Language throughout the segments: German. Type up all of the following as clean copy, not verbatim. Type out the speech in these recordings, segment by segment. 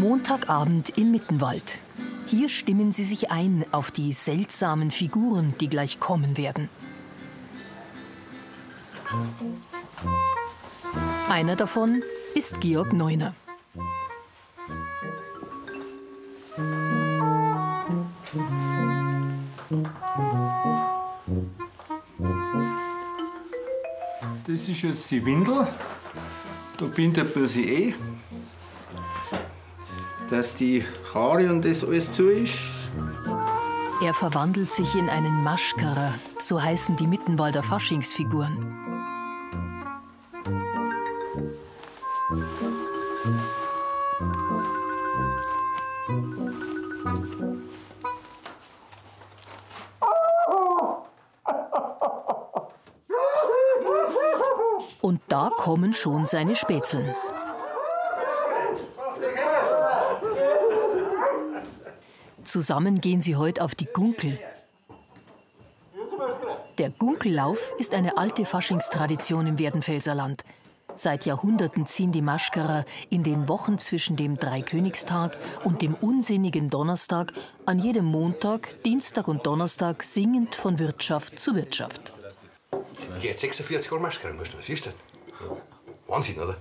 Montagabend im Mittenwald. Hier stimmen sie sich ein auf die seltsamen Figuren, die gleich kommen werden. Einer davon ist Georg Neuner. Das ist jetzt die Windel. Da bindet man sie dass die Haare und das alles zu ist. Er verwandelt sich in einen Maschkara, so heißen die Mittenwalder Faschingsfiguren. Und da kommen schon seine Spätzeln. Zusammen gehen sie heute auf die Gunkel. Der Gunkellauf ist eine alte Faschingstradition im Werdenfelser Land. Seit Jahrhunderten ziehen die Maschkara in den Wochen zwischen dem Dreikönigstag und dem unsinnigen Donnerstag an jedem Montag, Dienstag und Donnerstag singend von Wirtschaft zu Wirtschaft. Geht 46 Jahre Maschkara, was ist denn? Wahnsinn, oder?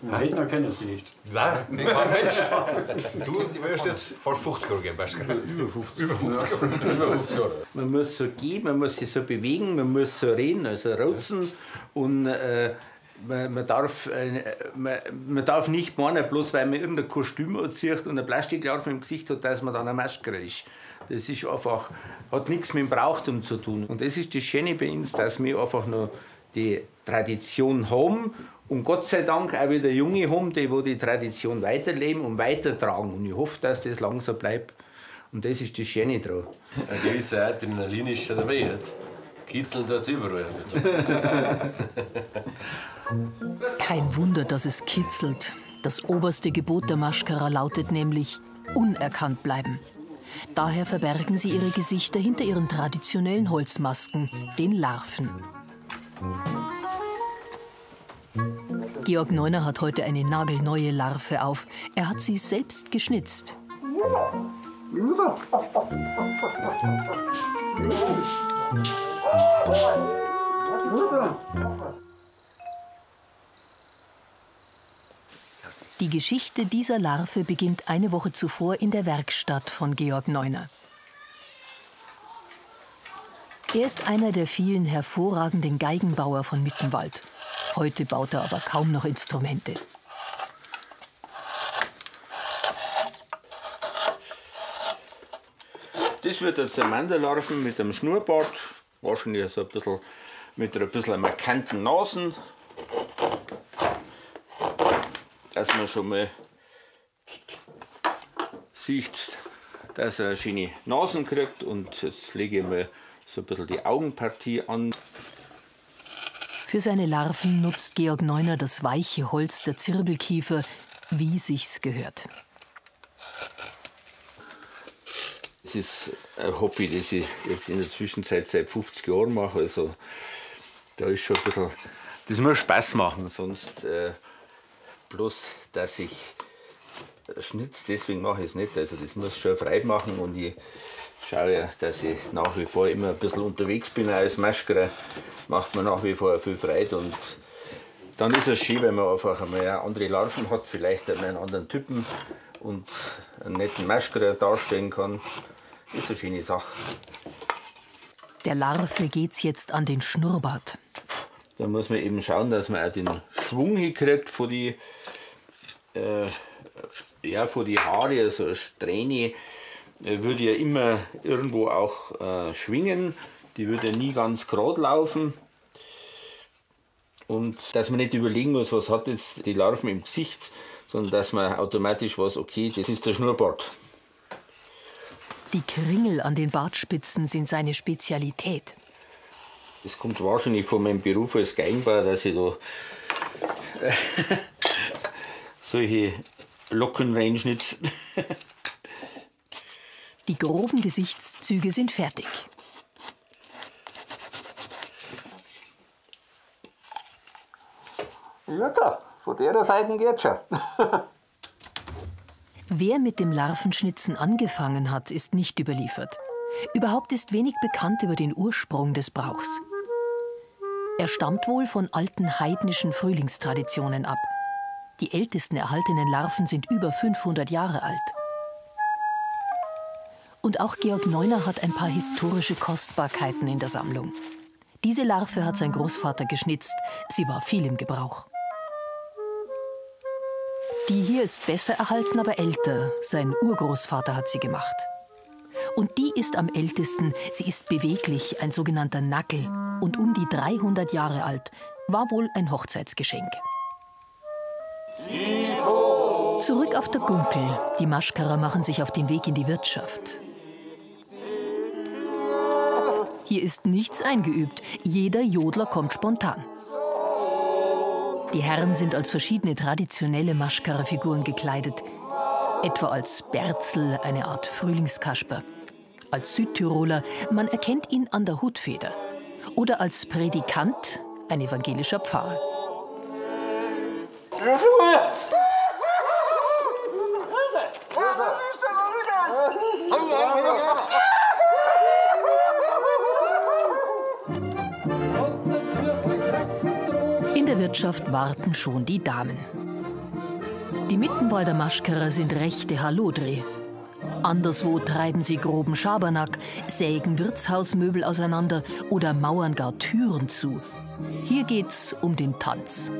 Redner kennen Sie nicht. Nein, kein Mensch. Du wirst jetzt fast 50 Jahre gehen, Maschkara. Über 50. Über 50 Jahre. Über 50 Jahre. Man muss so gehen, man muss sich so bewegen, man muss so reden, also rotzen. Und man darf nicht meinen, bloß weil man irgendein Kostüm anzieht und eine Plastiklarve im Gesicht hat, dass man dann eine Maschkara ist. Das ist einfach, hat nichts mit dem Brauchtum zu tun. Und das ist das Schöne bei uns, dass wir einfach noch die Tradition haben und Gott sei Dank auch wieder Junge haben, die Tradition weiterleben und weitertragen. Und ich hoffe, dass das lang so bleibt. Und das ist das Schöne daran. Eine gewisse Adrenalin ist schon dabei. Kitzeln tut es überall. Kein Wunder, dass es kitzelt. Das oberste Gebot der Maschkara lautet nämlich unerkannt bleiben. Daher verbergen sie ihre Gesichter hinter ihren traditionellen Holzmasken, den Larven. Georg Neuner hat heute eine nagelneue Larve auf. Er hat sie selbst geschnitzt. Die Geschichte dieser Larve beginnt eine Woche zuvor in der Werkstatt von Georg Neuner. Er ist einer der vielen hervorragenden Geigenbauer von Mittenwald. Heute baut er aber kaum noch Instrumente. Das wird jetzt eine Mandellarve mit einem Schnurrbart, wahrscheinlich so ein bisschen mit ein bisschen markanten Nasen, dass man schon mal sieht, dass er eine schöne Nasen kriegt. Und jetzt lege ich mal so ein bisschen die Augenpartie an. Für seine Larven nutzt Georg Neuner das weiche Holz der Zirbelkiefer, wie sich's gehört. Das ist ein Hobby, das ich jetzt in der Zwischenzeit seit 50 Jahren mache. Also, da ist schon ein bisschen, das muss Spaß machen, sonst bloß, dass ich schnitze, deswegen mache ich es nicht. Also das muss schon Freude machen und ich schaue ja, dass ich nach wie vor immer ein bisschen unterwegs bin. Als Maschkara macht mir nach wie vor viel Freude und dann ist es schön, wenn man einfach einmal andere Larven hat, vielleicht einen anderen Typen und einen netten Maschkara darstellen kann. Das ist eine schöne Sache. Der Larve geht's jetzt an den Schnurrbart. Da muss man eben schauen, dass man auch den Schwung hinkriegt von die Haare, also eine Strähne würde ja immer irgendwo auch schwingen, die würde ja nie ganz gerade laufen. Und dass man nicht überlegen muss, was hat jetzt die Larven im Gesicht, sondern dass man automatisch weiß, okay, das ist der Schnurrbart. Die Kringel an den Bartspitzen sind seine Spezialität. Das kommt wahrscheinlich von meinem Beruf als Geigenbauer, dass ich da solche Locken reinschnitze. Die groben Gesichtszüge sind fertig. Ja, da, von der Seite geht's schon. Wer mit dem Larvenschnitzen angefangen hat, ist nicht überliefert. Überhaupt ist wenig bekannt über den Ursprung des Brauchs. Er stammt wohl von alten heidnischen Frühlingstraditionen ab. Die ältesten erhaltenen Larven sind über 500 Jahre alt. Und auch Georg Neuner hat ein paar historische Kostbarkeiten in der Sammlung. Diese Larve hat sein Großvater geschnitzt. Sie war viel im Gebrauch. Die hier ist besser erhalten, aber älter. Sein Urgroßvater hat sie gemacht. Und die ist am ältesten. Sie ist beweglich, ein sogenannter Nackel. Und um die 300 Jahre alt. War wohl ein Hochzeitsgeschenk. Zurück auf der Gunkel. Die Maschkarer machen sich auf den Weg in die Wirtschaft. Hier ist nichts eingeübt. Jeder Jodler kommt spontan. Die Herren sind als verschiedene traditionelle Maschkarerfiguren gekleidet. Etwa als Bärzel, eine Art Frühlingskasper. Als Südtiroler, man erkennt ihn an der Hutfeder. Oder als Predikant, ein evangelischer Pfarrer. In der Wirtschaft warten schon die Damen. Die Mittenwalder Maschkarer sind rechte Hallodri. Anderswo treiben sie groben Schabernack, sägen Wirtshausmöbel auseinander oder mauern gar Türen zu. Hier geht's um den Tanz.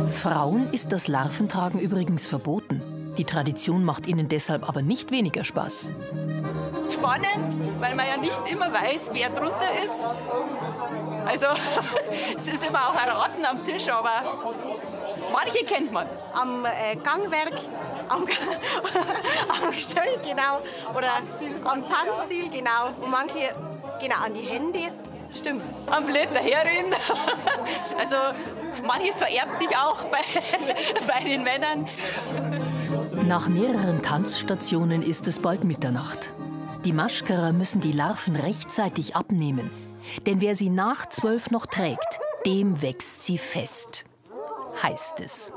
Frauen ist das Larventragen übrigens verboten. Die Tradition macht ihnen deshalb aber nicht weniger Spaß. Spannend, weil man ja nicht immer weiß, wer drunter ist. Also, es ist immer auch ein Raten am Tisch, aber manche kennt man. Am Gangwerk, am Gestell, genau, oder am Tanzstil, genau. Und manche, genau, an die Hände, stimmt. Am Blöd daherreden. Also, manches vererbt sich auch bei den Männern. Nach mehreren Tanzstationen ist es bald Mitternacht. Die Maschkarer müssen die Larven rechtzeitig abnehmen. Denn wer sie nach 12 noch trägt, dem wächst sie fest. Heißt es.